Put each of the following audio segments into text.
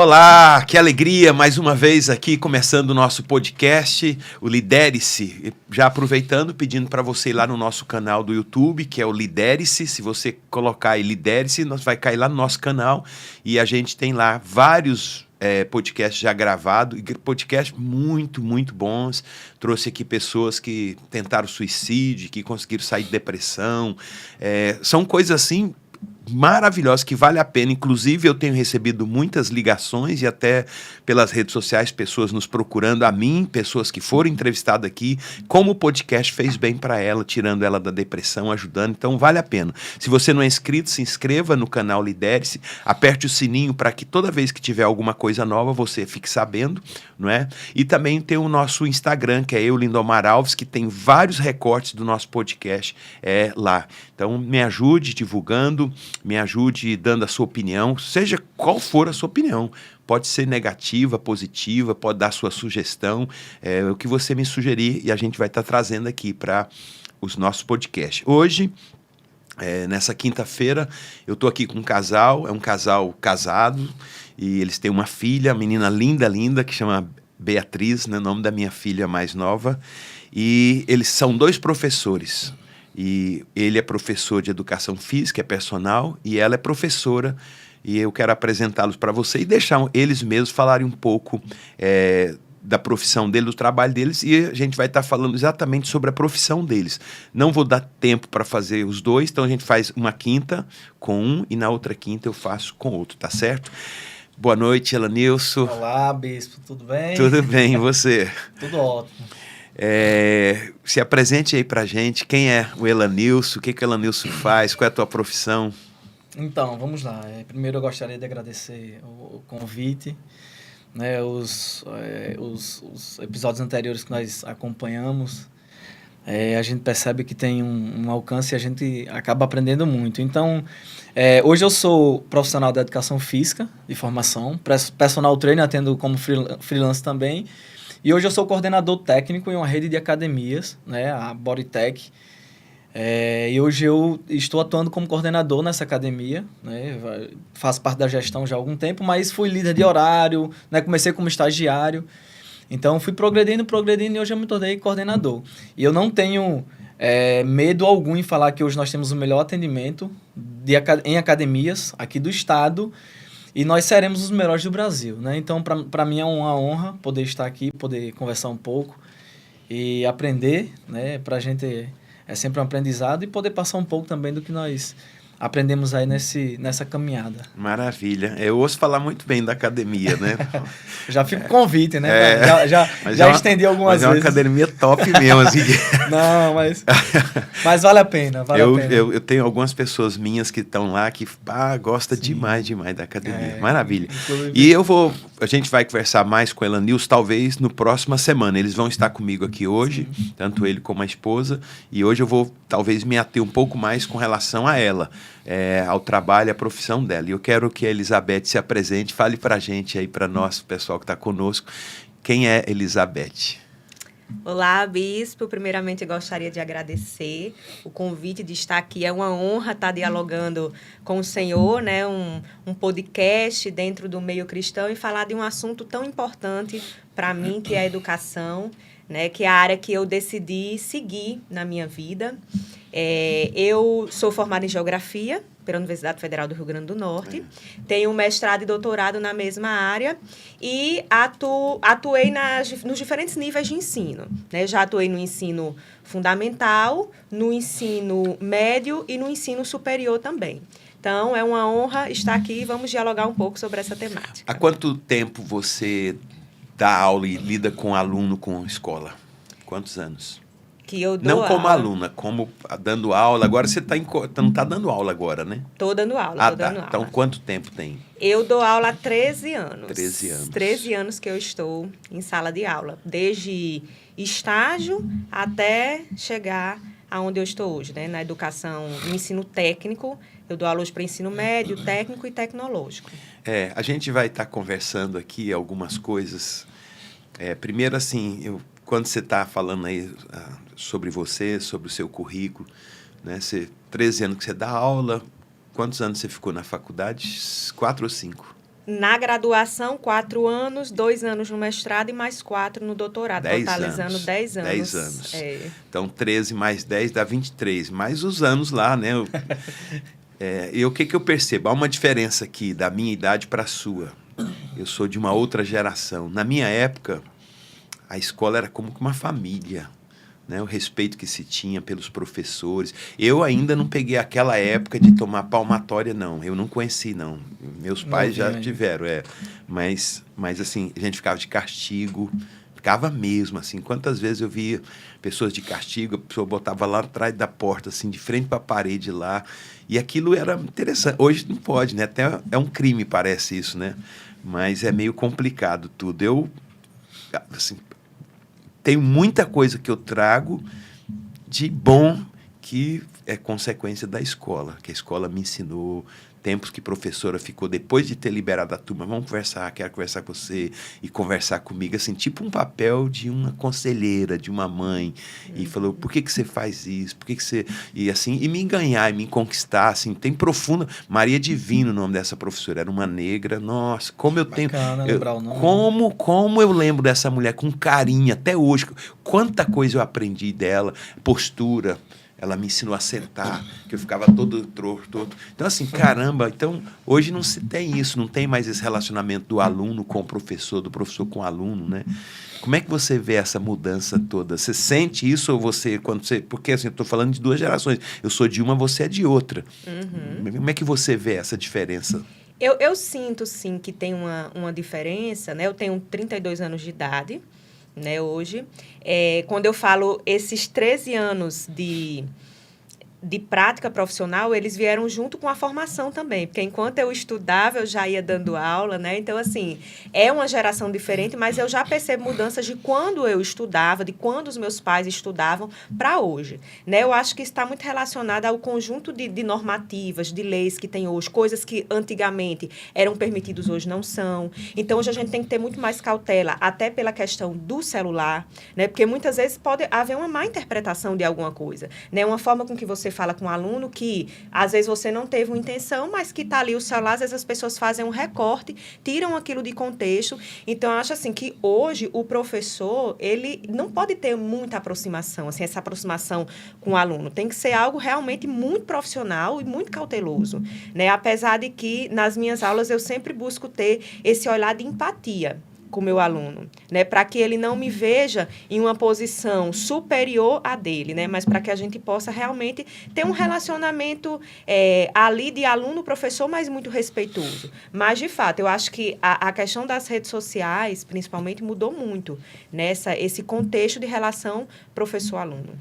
Olá, que alegria, mais uma vez aqui começando o nosso podcast, o Lidere-se. Já aproveitando, pedindo para você ir lá no nosso canal do YouTube, que é o Lidere-se. Se você colocar aí Lidere-se, vai cair lá no nosso canal e a gente tem lá vários podcasts já gravados, e podcasts muito bons. Trouxe aqui pessoas que tentaram suicídio, que conseguiram sair de depressão. São coisas assim maravilhosa, que vale a pena. Inclusive, eu tenho recebido muitas ligações e até pelas redes sociais, pessoas nos procurando a mim, pessoas que foram entrevistadas aqui, como o podcast fez bem para ela, tirando ela da depressão, ajudando. Então, vale a pena. Se você não é inscrito, se inscreva no canal Lidere-se, aperte o sininho para que toda vez que tiver alguma coisa nova, você fique sabendo, não é? E também tem o nosso Instagram, que é eu, Lindomar Alves, que tem vários recortes do nosso podcast lá. Então, me ajude divulgando, me ajude dando a sua opinião, seja qual for a sua opinião. Pode ser negativa, positiva, pode dar sua sugestão, o que você me sugerir e a gente vai estar trazendo aqui para os nossos podcasts. Hoje, nessa quinta-feira, eu estou aqui com um casal, é um casal casado e eles têm uma filha, uma menina linda, que chama Beatriz, né, o nome da minha filha mais nova, e eles são dois professores. E ele é professor de educação física, é personal, e ela é professora, e eu quero apresentá-los para você e deixar eles mesmos falarem um pouco da profissão deles, do trabalho deles, e a gente vai estar falando exatamente sobre a profissão deles. Não vou dar tempo para fazer os dois, então a gente faz uma quinta com um e na outra quinta eu faço com outro, tá certo? Boa noite, Elanilson. Olá, Bispo, tudo bem? Tudo bem, e você? Tudo ótimo. Se apresente aí pra gente, quem é o Elanilson, o que o Elanilson faz, qual é a tua profissão? Então, vamos lá. Primeiro eu gostaria de agradecer o convite, né, os episódios anteriores que nós acompanhamos. A gente percebe que tem um alcance e a gente acaba aprendendo muito. Então, hoje eu sou profissional da educação física de formação, personal trainer, atendo como freelance também. E hoje eu sou coordenador técnico em uma rede de academias, né, a Bodytech. E hoje eu estou atuando como coordenador nessa academia, né, faço parte da gestão já há algum tempo, mas fui líder de horário, né, comecei como estagiário. Então fui progredindo e hoje eu me tornei coordenador. E eu não tenho medo algum em falar que hoje nós temos o melhor atendimento em academias aqui do estado. E nós seremos os melhores do Brasil, né? Então, para mim é uma honra poder estar aqui, poder conversar um pouco e aprender, né? Para a gente é sempre um aprendizado e poder passar um pouco também do que nós aprendemos aí nessa caminhada. Maravilha. Eu ouço falar muito bem da academia, né? Já fica o convite, né? Já estendi algumas vezes. Mas é uma academia top mesmo, assim. Não, mas vale a pena, Eu tenho algumas pessoas minhas que estão lá que gostam demais da academia. Maravilha. E a gente vai conversar mais com o Elanilson, talvez, no próxima semana. Eles vão estar comigo aqui hoje, tanto ele como a esposa, e hoje eu vou, talvez, me ater um pouco mais com relação a ela. Ao trabalho, à profissão dela. E eu quero que a Elizabeth se apresente, fale para a gente aí, para nós, o pessoal que está conosco, quem é Elizabeth? Olá, Bispo. Primeiramente, eu gostaria de agradecer o convite de estar aqui. É uma honra estar dialogando com o Senhor, né? Um podcast dentro do meio cristão e falar de um assunto tão importante para mim, que é a educação, né? Que é a área que eu decidi seguir na minha vida. Eu sou formada em Geografia pela Universidade Federal do Rio Grande do Norte, tenho mestrado e doutorado na mesma área e atuei nos diferentes níveis de ensino, né? Já atuei no ensino fundamental, no ensino médio e no ensino superior também. Então, é uma honra estar aqui e vamos dialogar um pouco sobre essa temática. Há quanto tempo você dá aula e lida com aluno com escola? Quantos anos? Que eu dou não como aula. Aluna, como não aula. Agora você não está dando aula agora, né? Estou dando aula, dando aula. Então, quanto tempo tem? Eu dou aula há 13 anos. 13 anos. 13 anos que eu estou em sala de aula. Desde estágio até chegar aonde eu estou hoje, né? Na educação, no ensino técnico. Eu dou aula hoje para ensino médio, técnico e tecnológico. A gente vai estar conversando aqui algumas coisas. Primeiro, assim, quando você está falando aí sobre você, sobre o seu currículo, né? 13 anos que você dá aula, quantos anos você ficou na faculdade? 4 ou 5? na graduação, 4 anos, 2 anos no mestrado e mais 4 no doutorado, 10 totalizando anos. 10 anos. 10 anos. É. Então, 13 mais 10 dá 23. Mais os anos lá, né? E o que eu percebo? Há uma diferença aqui da minha idade para a sua. Eu sou de uma outra geração. Na minha época, a escola era como uma família, né? O respeito que se tinha pelos professores. Eu ainda não peguei aquela época de tomar palmatória, não. Eu não conheci, não. Meus pais já tiveram, Mas, assim, a gente ficava de castigo, ficava mesmo, assim. Quantas vezes eu via pessoas de castigo, a pessoa botava lá atrás da porta, assim, de frente para a parede lá. E aquilo era interessante. Hoje não pode, né? Até é um crime, parece isso, né? Mas é meio complicado tudo. Eu, assim, tenho muita coisa que eu trago de bom que é consequência da escola, que a escola me ensinou. Tempos que a professora ficou, depois de ter liberado a turma, vamos conversar, quero conversar com você, e conversar comigo, assim, tipo um papel de uma conselheira, de uma mãe, e falou, por que você faz isso, por que você... E assim, e me ganhar, e me conquistar, assim, tem profunda... Maria Divino, o nome dessa professora, era uma negra, nossa, como eu tenho... Bacana lembrar o nome. Como eu lembro dessa mulher com carinho, até hoje, quanta coisa eu aprendi dela, postura... Ela me ensinou a sentar, que eu ficava todo torto. Então, assim, caramba, então, hoje não se tem isso, não tem mais esse relacionamento do aluno com o professor, do professor com o aluno, né? Como é que você vê essa mudança toda? Você sente isso ou você, quando você... Porque, assim, eu estou falando de 2 gerações. Eu sou de uma, você é de outra. Como é que você vê essa diferença? Eu sinto, sim, que tem uma diferença, né? Eu tenho 32 anos de idade, né, hoje. Quando eu falo esses 13 anos de prática profissional, eles vieram junto com a formação também, porque enquanto eu estudava, eu já ia dando aula, né? Então, assim, é uma geração diferente, mas eu já percebo mudanças de quando eu estudava, de quando os meus pais estudavam para hoje, né? Eu acho que está muito relacionado ao conjunto de normativas, de leis que tem hoje, coisas que antigamente eram permitidas, hoje não são. Então, hoje a gente tem que ter muito mais cautela, até pela questão do celular, né? Porque muitas vezes pode haver uma má interpretação de alguma coisa, né? Uma forma com que você fala com um aluno que, às vezes, você não teve uma intenção, mas que está ali o celular, às vezes as pessoas fazem um recorte, tiram aquilo de contexto. Então, eu acho assim que hoje o professor, ele não pode ter muita aproximação, assim, essa aproximação com o aluno. Tem que ser algo realmente muito profissional e muito cauteloso, né? Apesar de que, nas minhas aulas, eu sempre busco ter esse olhar de empatia com o meu aluno, né? Para que ele não me veja em uma posição superior à dele, né? Mas para que a gente possa realmente ter um relacionamento ali de aluno-professor, mas muito respeitoso. Mas, de fato, eu acho que a questão das redes sociais, principalmente, mudou muito nessa esse contexto de relação professor-aluno.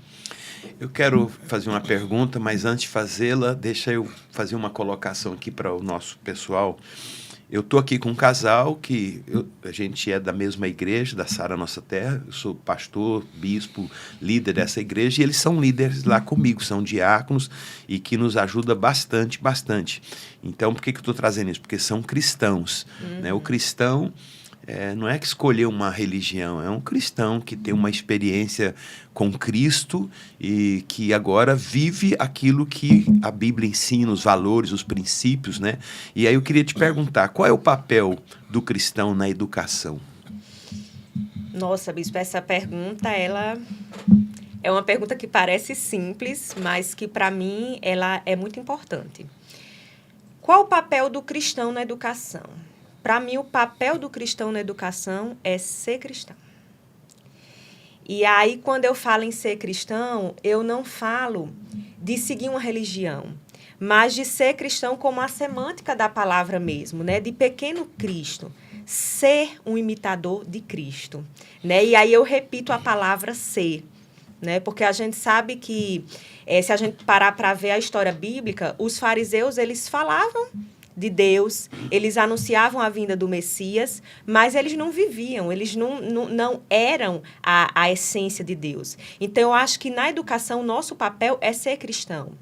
Eu quero fazer uma pergunta, mas antes de fazê-la, deixa eu fazer uma colocação aqui para o nosso pessoal. Eu estou aqui com um casal que a gente é da mesma igreja, da Sara Nossa Terra. Eu sou pastor, bispo, líder dessa igreja, e eles são líderes lá comigo, são diáconos e que nos ajuda bastante, bastante. Então, por que eu estou trazendo isso? Porque são cristãos, né? O cristão não é que escolheu uma religião, é um cristão que tem uma experiência com Cristo e que agora vive aquilo que a Bíblia ensina, os valores, os princípios, né? E aí eu queria te perguntar, qual é o papel do cristão na educação? Nossa, bispo, essa pergunta, ela é uma pergunta que parece simples, mas que, para mim, ela é muito importante. Qual o papel do cristão na educação? Para mim, o papel do cristão na educação é ser cristão. E aí, quando eu falo em ser cristão, eu não falo de seguir uma religião, mas de ser cristão como a semântica da palavra mesmo, né? De pequeno Cristo, ser um imitador de Cristo, né? E aí eu repito a palavra ser, né? Porque a gente sabe que, se a gente parar para ver a história bíblica, os fariseus, eles falavam de Deus, eles anunciavam a vinda do Messias, mas eles não viviam, eles não eram a essência de Deus. Então, eu acho que na educação, nosso papel é ser cristão.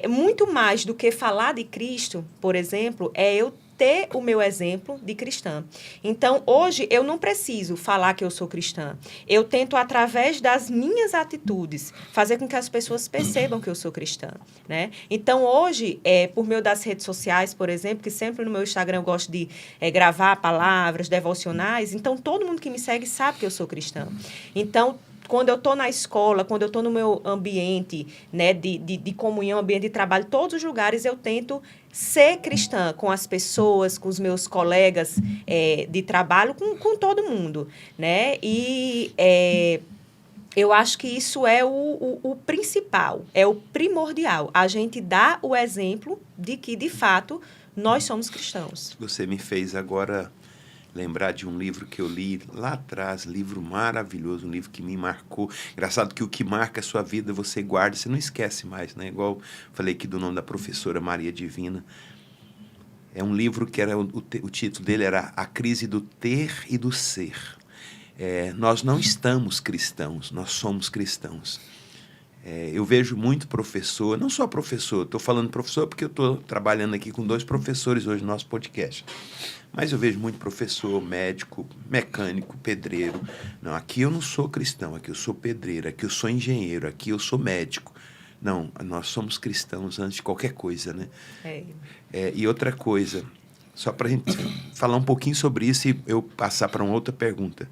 Muito mais do que falar de Cristo, por exemplo, eu ter o meu exemplo de cristã. Então, hoje, eu não preciso falar que eu sou cristã. Eu tento, através das minhas atitudes, fazer com que as pessoas percebam que eu sou cristã, né? Então, hoje, por meio das redes sociais, por exemplo, que sempre no meu Instagram eu gosto de gravar palavras devocionais, então, todo mundo que me segue sabe que eu sou cristã. Então, quando eu estou na escola, quando eu estou no meu ambiente, né, de comunhão, ambiente de trabalho, todos os lugares eu tento ser cristã com as pessoas, com os meus colegas de trabalho, com todo mundo, né? E eu acho que isso é o principal, é o primordial. A gente dá o exemplo de que, de fato, nós somos cristãos. Você me fez agora lembrar de um livro que eu li lá atrás, livro maravilhoso, um livro que me marcou. Engraçado que o que marca a sua vida você guarda, você não esquece mais, né? Igual falei aqui do nome da professora Maria Divina. É um livro que era o título dele era A Crise do Ter e do Ser. Nós não estamos cristãos, nós somos cristãos. Eu vejo muito professor, não só professor, estou falando professor porque eu estou trabalhando aqui com 2 professores hoje no nosso podcast. Mas eu vejo muito professor, médico, mecânico, pedreiro. Não, aqui eu não sou cristão, aqui eu sou pedreiro, aqui eu sou engenheiro, aqui eu sou médico. Não, nós somos cristãos antes de qualquer coisa, né? E outra coisa, só para a gente falar um pouquinho sobre isso e eu passar para uma outra pergunta.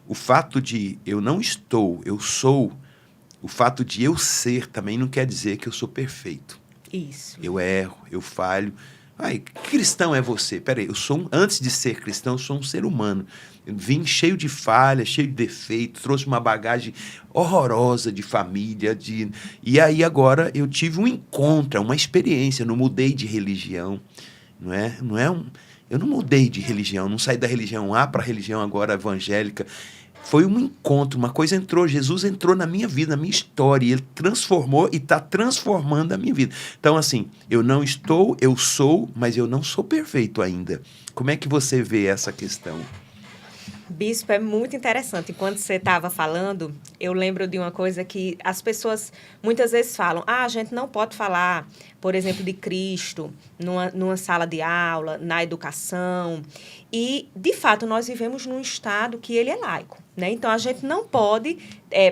O fato de eu não estou, eu sou, o fato de eu ser também não quer dizer que eu sou perfeito. Isso. Eu erro, eu falho. Ai, que cristão é você? Peraí, antes de ser cristão, eu sou um ser humano. Eu vim cheio de falhas, cheio de defeitos, trouxe uma bagagem horrorosa de família. E aí agora eu tive um encontro, uma experiência, eu não mudei de religião. Eu não mudei de religião, não saí da religião A para a religião agora evangélica. Foi um encontro, uma coisa entrou, Jesus entrou na minha vida, na minha história, e ele transformou e está transformando a minha vida. Então, assim, eu não estou, eu sou, mas eu não sou perfeito ainda. Como é que você vê essa questão? Bispo, é muito interessante. Enquanto você estava falando, eu lembro de uma coisa que as pessoas muitas vezes falam, a gente não pode falar, por exemplo, de Cristo numa sala de aula, na educação. E, de fato, nós vivemos num estado que ele é laico, né? Então, a gente não pode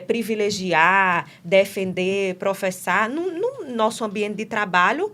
privilegiar, defender, professar no nosso ambiente de trabalho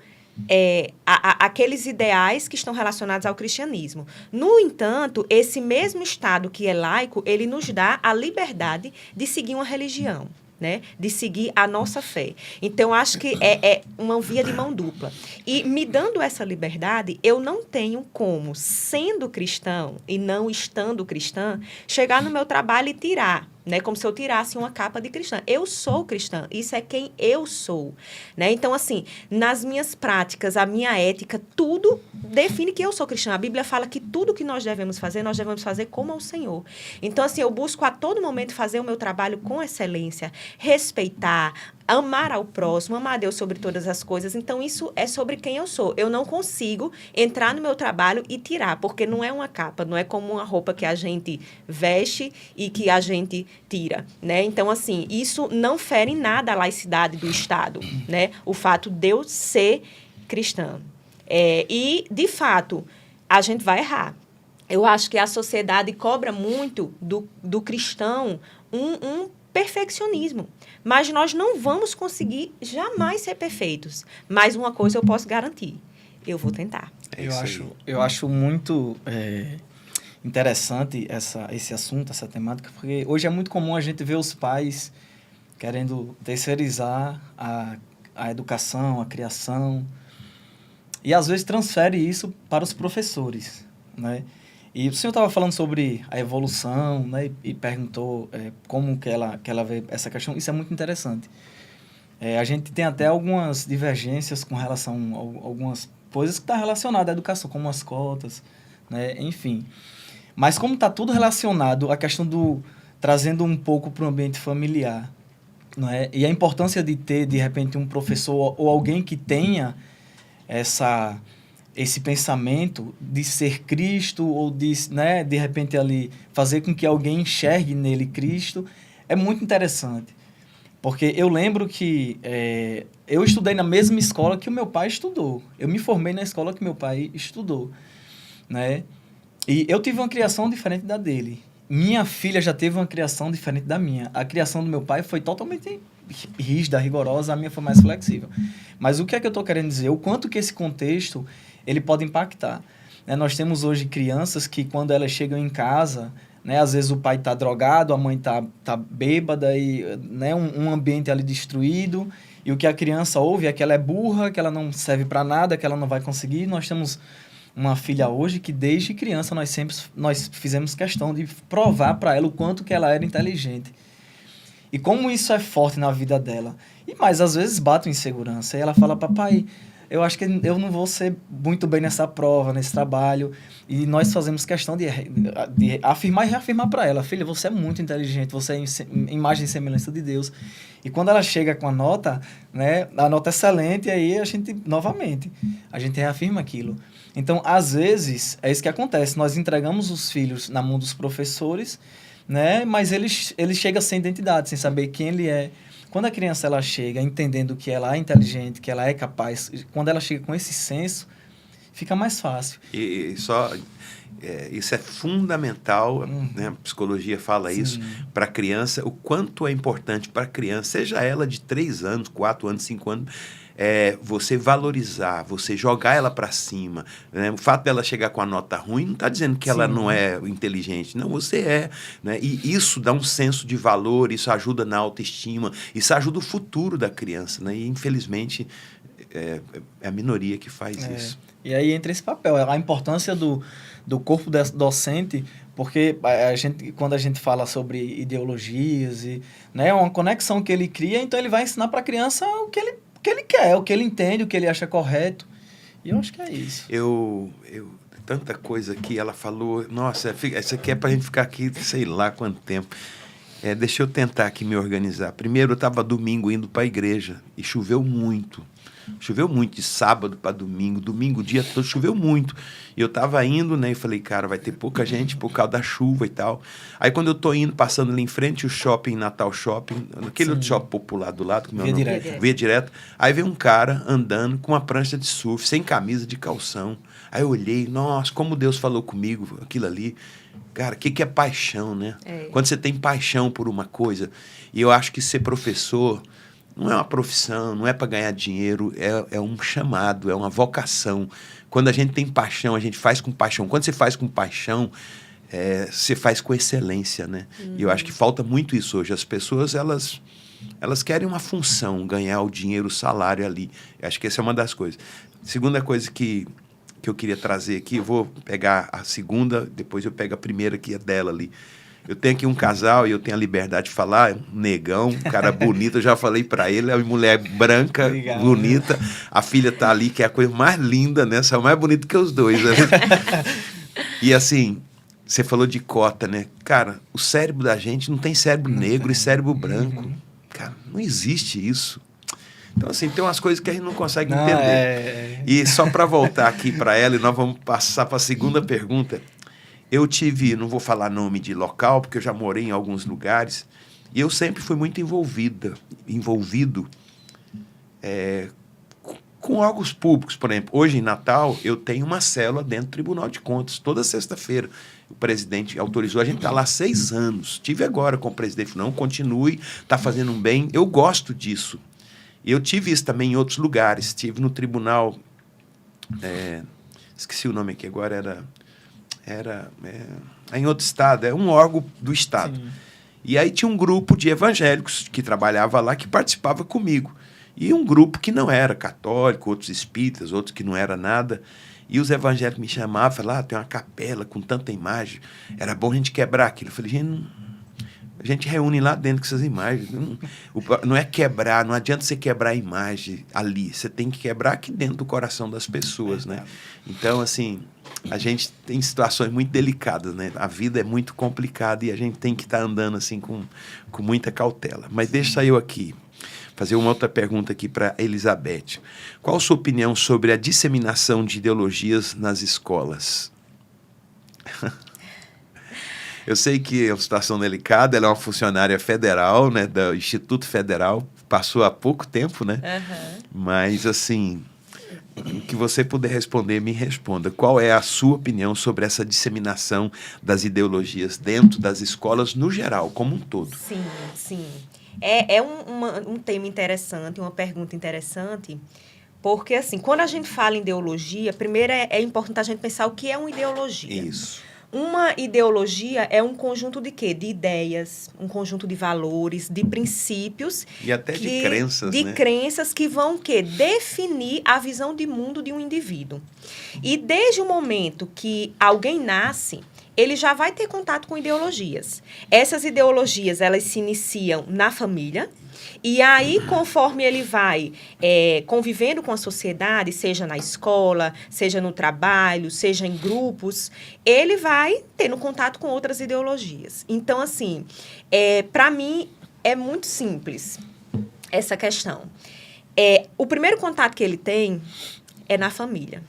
aqueles ideais que estão relacionados ao cristianismo. No entanto, esse mesmo Estado que é laico, ele nos dá a liberdade de seguir uma religião, né? De seguir a nossa fé. Então, acho que é uma via de mão dupla. E me dando essa liberdade, eu não tenho como, sendo cristão e não estando cristã, chegar no meu trabalho e tirar, né? Como se eu tirasse uma capa de cristã. Eu sou cristã, isso é quem eu sou, né? Então, assim, nas minhas práticas, a minha ética, tudo define que eu sou cristã. A Bíblia fala que tudo que nós devemos fazer como ao Senhor. Então, assim, eu busco a todo momento fazer o meu trabalho com excelência, respeitar, amar ao próximo, amar a Deus sobre todas as coisas. Então, isso é sobre quem eu sou. Eu não consigo entrar no meu trabalho e tirar, porque não é uma capa, não é como uma roupa que a gente veste e que a gente tira, né? Então, assim, isso não fere em nada a laicidade do Estado, né? O fato de eu ser cristã. E, de fato, a gente vai errar. Eu acho que a sociedade cobra muito do cristão um perfeccionismo. Mas nós não vamos conseguir jamais ser perfeitos. Mas uma coisa eu posso garantir, eu vou tentar. Eu acho muito interessante esse assunto, essa temática, porque hoje é muito comum a gente ver os pais querendo terceirizar a educação, a criação, e às vezes transfere isso para os professores, né? E o senhor estava falando sobre a evolução, né? E perguntou como que ela vê essa questão. Isso é muito interessante. A gente tem até algumas divergências com relação a algumas coisas que estão relacionadas à educação, como as cotas, né? Enfim. Mas como está tudo relacionado à questão trazendo um pouco para o ambiente familiar, não é? E a importância de ter, de repente, um professor ou alguém que tenha esse pensamento de ser Cristo ou de repente ali fazer com que alguém enxergue nele Cristo, é muito interessante. Porque eu lembro que eu estudei na mesma escola que o meu pai estudou. Eu me formei na escola que meu pai estudou. né? E eu tive uma criação diferente da dele. Minha filha já teve uma criação diferente da minha. A criação do meu pai foi totalmente rígida, rigorosa, a minha foi mais flexível. Mas o que é que eu estou querendo dizer? O quanto que esse contexto ele pode impactar. Né? Nós temos hoje crianças que, quando elas chegam em casa, né, às vezes o pai está drogado, a mãe tá bêbada, e, né, um ambiente ali destruído, e o que a criança ouve é que ela é burra, que ela não serve para nada, que ela não vai conseguir. Nós temos uma filha hoje que, desde criança, nós fizemos questão de provar para ela o quanto que ela era inteligente. E como isso é forte na vida dela. Mas, às vezes, bate insegurança. E ela fala, papai, eu acho que eu não vou ser muito bem nessa prova, nesse trabalho. E nós fazemos questão de afirmar e reafirmar para ela, filha, você é muito inteligente, você é imagem e semelhança de Deus. E quando ela chega com a nota, né, a nota excelente, aí a gente, novamente, a gente reafirma aquilo. Então, às vezes, é isso que acontece. Nós entregamos os filhos na mão dos professores, né? Mas ele chega sem identidade, sem saber quem ele é. Quando a criança ela chega entendendo que ela é inteligente, que ela é capaz, quando ela chega com esse senso, fica mais fácil. Isso é fundamental, né? A psicologia fala isso para a criança, o quanto é importante para a criança, seja ela de 3 anos, 4 anos, 5 anos, você valorizar, você jogar ela para cima. Né? O fato dela chegar com a nota ruim não está dizendo que ela não é inteligente. Não, você é. Né? E isso dá um senso de valor, isso ajuda na autoestima, isso ajuda o futuro da criança. Né? E, infelizmente, é a minoria que faz isso. E aí entra esse papel, a importância do corpo docente, porque quando a gente fala sobre ideologias, né, uma conexão que ele cria, então ele vai ensinar para a criança o que ele quer, o que ele entende, o que ele acha correto. E eu acho que é isso. Tanta coisa que ela falou, nossa, isso aqui é para a gente ficar aqui, sei lá quanto tempo. Deixa eu tentar aqui me organizar. Primeiro, eu estava domingo indo para a igreja e choveu muito. Choveu muito de sábado para domingo. Domingo, o dia todo, choveu muito. E eu estava indo, né? E falei, cara, vai ter pouca gente por causa da chuva e tal. Aí, quando eu tô indo, passando ali em frente, o shopping, Natal Shopping, aquele outro shopping popular do lado, como é o nome? Via Direto. Aí veio um cara andando com uma prancha de surf, sem camisa, de calção. Aí eu olhei, nossa, como Deus falou comigo, aquilo ali. Cara, o que é paixão, né? Quando você tem paixão por uma coisa. E eu acho que ser professor não é uma profissão, não é para ganhar dinheiro, é um chamado, é uma vocação. Quando a gente tem paixão, a gente faz com paixão. Quando você faz com paixão, você faz com excelência, né? E eu acho que falta muito isso hoje. As pessoas, elas querem uma função, ganhar o dinheiro, o salário ali. Eu acho que essa é uma das coisas. Segunda coisa que eu queria trazer aqui, eu vou pegar a segunda, depois eu pego a primeira, que é dela ali. Eu tenho aqui um casal e eu tenho a liberdade de falar, um negão, um cara bonito, eu já falei para ele, é uma mulher branca, obrigado, bonita, a filha tá ali, que é a coisa mais linda, né? São mais bonita que os dois, né? E assim, você falou de cota, né? Cara, o cérebro da gente não tem cérebro negro e cérebro branco. Cara, não existe isso. Então, assim, tem umas coisas que a gente não consegue entender. E só para voltar aqui para ela, e nós vamos passar para a segunda pergunta. Eu não vou falar nome de local, porque eu já morei em alguns lugares, e eu sempre fui muito envolvido com órgãos públicos. Por exemplo, hoje em Natal, eu tenho uma célula dentro do Tribunal de Contas, toda sexta-feira. O presidente autorizou, a gente está lá há 6 anos. Tive agora com o presidente, não, continue, está fazendo um bem. Eu gosto disso. Eu tive isso também em outros lugares. Tive no tribunal, esqueci o nome aqui agora, era em outro estado, é um órgão do estado. Sim. E aí tinha um grupo de evangélicos que trabalhava lá, que participava comigo. E um grupo que não era católico, outros espíritas, outros que não era nada. E os evangélicos me chamavam, falavam, tem uma capela com tanta imagem, era bom a gente quebrar aquilo. Eu falei, gente, a gente reúne lá dentro com essas imagens. Não é quebrar, não adianta você quebrar a imagem ali, você tem que quebrar aqui dentro do coração das pessoas, né? Então, assim, a gente tem situações muito delicadas, né? A vida é muito complicada e a gente tem que estar andando assim com muita cautela. Mas deixa eu aqui fazer uma outra pergunta aqui para Elizabeth. Qual a sua opinião sobre a disseminação de ideologias nas escolas? Eu sei que é uma situação delicada, ela é uma funcionária federal, né, do Instituto Federal, passou há pouco tempo, né? Mas, assim, O que você puder responder, me responda. Qual é a sua opinião sobre essa disseminação das ideologias dentro das escolas no geral, como um todo? Sim, sim. É um tema interessante, uma pergunta interessante, porque, assim, quando a gente fala em ideologia, primeiro é importante a gente pensar o que é uma ideologia. Isso. Uma ideologia é um conjunto de quê? De ideias, um conjunto de valores, de princípios. E até de crenças, de né? crenças que vão o quê? Definir a visão de mundo de um indivíduo. E desde o momento que alguém nasce, ele já vai ter contato com ideologias. Essas ideologias, elas se iniciam na família. E aí, conforme ele vai convivendo com a sociedade, seja na escola, seja no trabalho, seja em grupos, ele vai tendo contato com outras ideologias. Então, assim, para mim, é muito simples essa questão. O primeiro contato que ele tem é na família.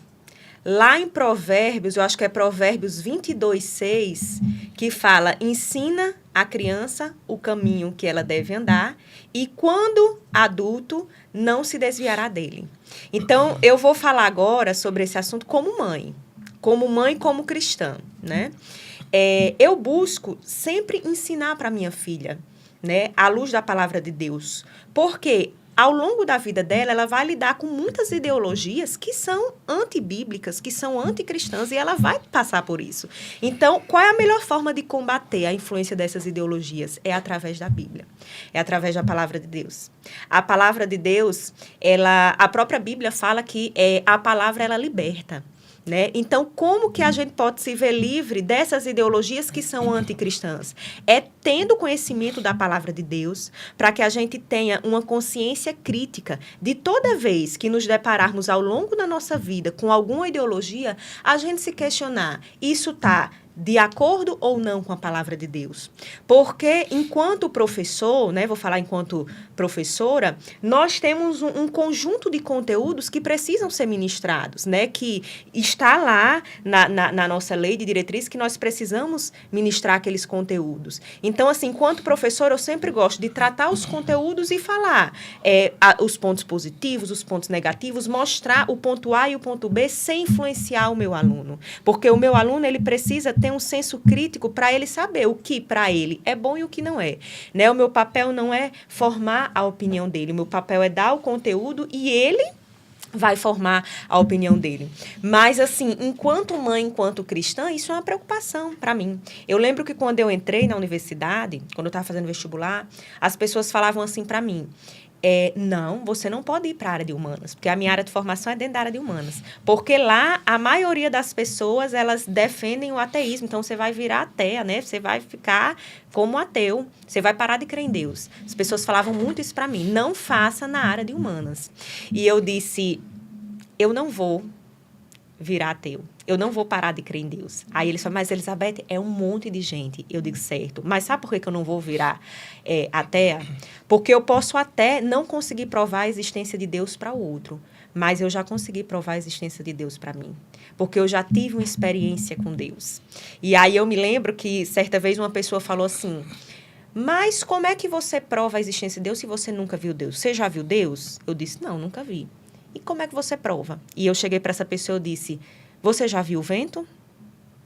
Lá em Provérbios, eu acho que é Provérbios 22:6, que fala: ensina a criança o caminho que ela deve andar e, quando adulto, não se desviará dele. Então, eu vou falar agora sobre esse assunto como mãe e como cristã, né? Eu busco sempre ensinar para minha filha, né, à luz da palavra de Deus, porque ao longo da vida dela, ela vai lidar com muitas ideologias que são antibíblicas, que são anticristãs, e ela vai passar por isso. Então, qual é a melhor forma de combater a influência dessas ideologias? É através da Bíblia. É através da palavra de Deus. A palavra de Deus, a própria Bíblia fala que a palavra, ela liberta. Né? Então, como que a gente pode se ver livre dessas ideologias que são anticristãs? É tendo conhecimento da palavra de Deus, para que a gente tenha uma consciência crítica de toda vez que nos depararmos ao longo da nossa vida com alguma ideologia, a gente se questionar: isso está de acordo ou não com a palavra de Deus? Porque, enquanto professor, né, vou falar enquanto professora, nós temos um conjunto de conteúdos que precisam ser ministrados, né, que está lá na nossa lei de diretriz, que nós precisamos ministrar aqueles conteúdos. Então, assim, enquanto professor, eu sempre gosto de tratar os conteúdos e falar os pontos positivos, os pontos negativos, mostrar o ponto A e o ponto B sem influenciar o meu aluno. Porque o meu aluno, ele precisa ter um senso crítico para ele saber o que para ele é bom e o que não é. Né? O meu papel não é formar a opinião dele, o meu papel é dar o conteúdo e ele vai formar a opinião dele. Mas, assim, enquanto mãe, enquanto cristã, isso é uma preocupação para mim. Eu lembro que quando eu entrei na universidade, quando eu estava fazendo vestibular, as pessoas falavam assim para mim: não, você não pode ir para a área de humanas, porque a minha área de formação é dentro da área de humanas. Porque lá, a maioria das pessoas, elas defendem o ateísmo. Então, você vai virar ateia, né? Você vai ficar como ateu. Você vai parar de crer em Deus. As pessoas falavam muito isso para mim: não faça na área de humanas. E eu disse: eu não vou virar ateu. Eu não vou parar de crer em Deus. Aí eles falam: mas Elizabeth, é um monte de gente. Eu digo: certo. Mas sabe por que eu não vou virar ateia? Porque eu posso até não conseguir provar a existência de Deus para o outro, mas eu já consegui provar a existência de Deus para mim. Porque eu já tive uma experiência com Deus. E aí eu me lembro que certa vez uma pessoa falou assim: mas como é que você prova a existência de Deus se você nunca viu Deus? Você já viu Deus? Eu disse: não, nunca vi. E como é que você prova? E eu cheguei para essa pessoa e disse: você já viu o vento?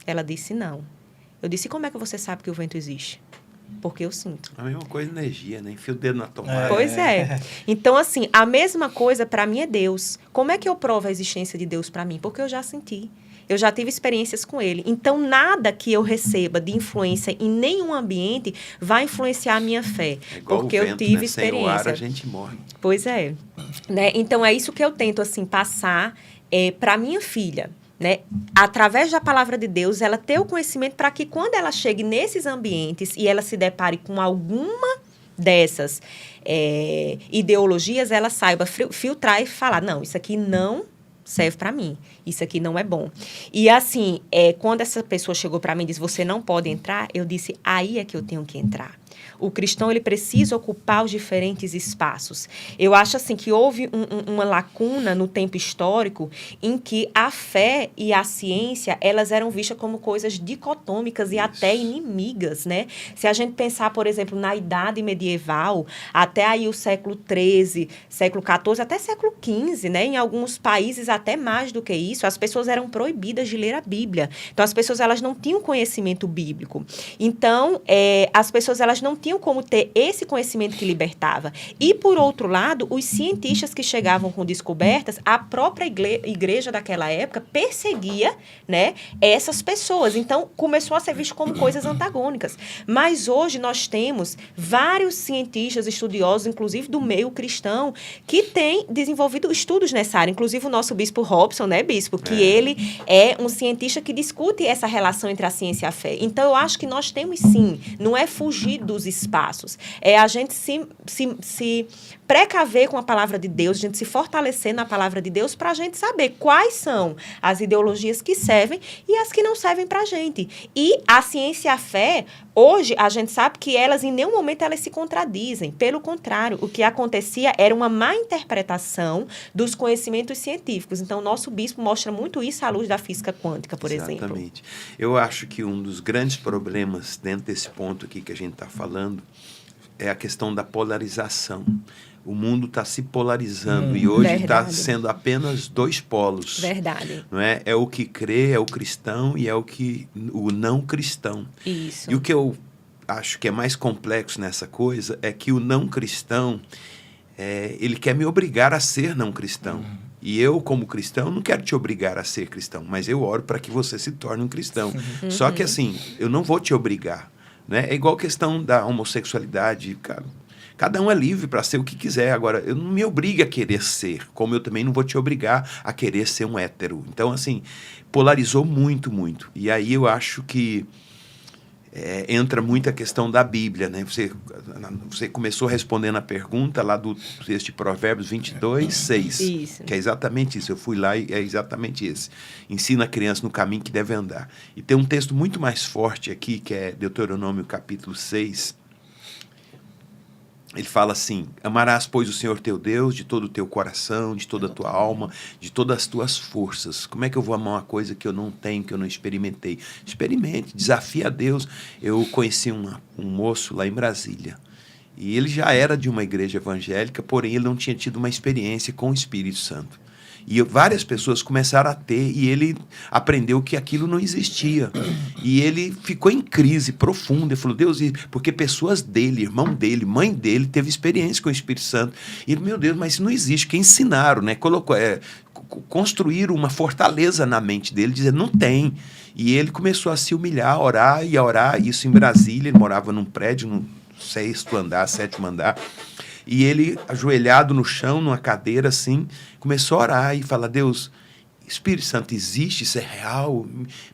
Ela disse: não. Eu disse: como é que você sabe que o vento existe? Porque eu sinto. A mesma coisa, energia, né? Enfia o dedo na tomada. Pois é. Então, assim, a mesma coisa para mim é Deus. Como é que eu provo a existência de Deus para mim? Porque eu já senti. Eu já tive experiências com ele. Então, nada que eu receba de influência em nenhum ambiente vai influenciar a minha fé. É igual porque o vento, eu tive né? experiência. Sem o ar, a gente morre. Pois é. Né? Então, é isso que eu tento, assim, passar para minha filha. Né? Através da palavra de Deus, ela ter o conhecimento para que quando ela chegue nesses ambientes e ela se depare com alguma dessas ideologias, ela saiba filtrar e falar: não, isso aqui não serve para mim, isso aqui não é bom. E assim, quando essa pessoa chegou para mim e disse: você não pode entrar, eu disse: aí é que eu tenho que entrar. O cristão, ele precisa ocupar os diferentes espaços. Eu acho assim que houve uma lacuna no tempo histórico em que a fé e a ciência, elas eram vistas como coisas dicotômicas e até inimigas, né? Se a gente pensar, por exemplo, na Idade Medieval, até aí o século XIII, século XIV, até século XV, né? Em alguns países até mais do que isso, as pessoas eram proibidas de ler a Bíblia. Então, as pessoas, elas não tinham conhecimento bíblico. Então, as pessoas, elas não tinham como ter esse conhecimento que libertava. E, por outro lado, os cientistas que chegavam com descobertas, a própria igreja daquela época perseguia, né, essas pessoas. Então, começou a ser visto como coisas antagônicas. Mas hoje nós temos vários cientistas, estudiosos, inclusive do meio cristão, que têm desenvolvido estudos nessa área. Inclusive o nosso bispo Robson, né, bispo? Que ele é um cientista que discute essa relação entre a ciência e a fé. Então, eu acho que nós temos, sim, não é fugir dos espaços, é a gente se precaver com a palavra de Deus, a gente se fortalecer na palavra de Deus para a gente saber quais são as ideologias que servem e as que não servem para a gente. E a ciência e a fé, hoje, a gente sabe que elas, em nenhum momento, elas se contradizem. Pelo contrário, o que acontecia era uma má interpretação dos conhecimentos científicos. Então, o nosso bispo mostra muito isso à luz da física quântica, por exemplo. Exatamente. Eu acho que um dos grandes problemas dentro desse ponto aqui que a gente está falando é a questão da polarização. O mundo está se polarizando e hoje está sendo apenas dois polos. Verdade. Não é? É o que crê, é o cristão e é o não cristão. Isso. E o que eu acho que é mais complexo nessa coisa é que o não cristão, ele quer me obrigar a ser não cristão. E eu, como cristão, não quero te obrigar a ser cristão, mas eu oro para que você se torne um cristão. Só que assim, eu não vou te obrigar. Né? É igual a questão da homossexualidade, cara. Cada um é livre para ser o que quiser. Agora, eu não me obrigo a querer ser, como eu também não vou te obrigar a querer ser um hétero. Então, assim, polarizou muito, muito. E aí eu acho que entra muito a questão da Bíblia, né? Você começou respondendo a pergunta lá do texto de Provérbios 22, 6. Isso. Que é exatamente isso. Eu fui lá e é exatamente esse. Ensina a criança no caminho que deve andar. E tem um texto muito mais forte aqui, que é Deuteronômio capítulo 6. Ele fala assim: amarás, pois, o Senhor teu Deus de todo o teu coração, de toda a tua alma, de todas as tuas forças. Como é que eu vou amar uma coisa que eu não tenho, que eu não experimentei? Experimente, desafie a Deus. Eu conheci um moço lá em Brasília. E ele já era de uma igreja evangélica, porém ele não tinha tido uma experiência com o Espírito Santo. E várias pessoas começaram a ter, e ele aprendeu que aquilo não existia. E ele ficou em crise profunda. Ele falou: Deus, porque pessoas dele, irmão dele, mãe dele, teve experiência com o Espírito Santo. E ele, meu Deus, mas isso não existe. Que ensinaram, né? Construíram uma fortaleza na mente dele, dizendo: não tem. E ele começou a se humilhar, a orar, isso em Brasília. Ele morava num prédio, no 6º andar, 7º andar. E ele, ajoelhado no chão, numa cadeira assim, começou a orar e falar: Deus, Espírito Santo existe, isso é real,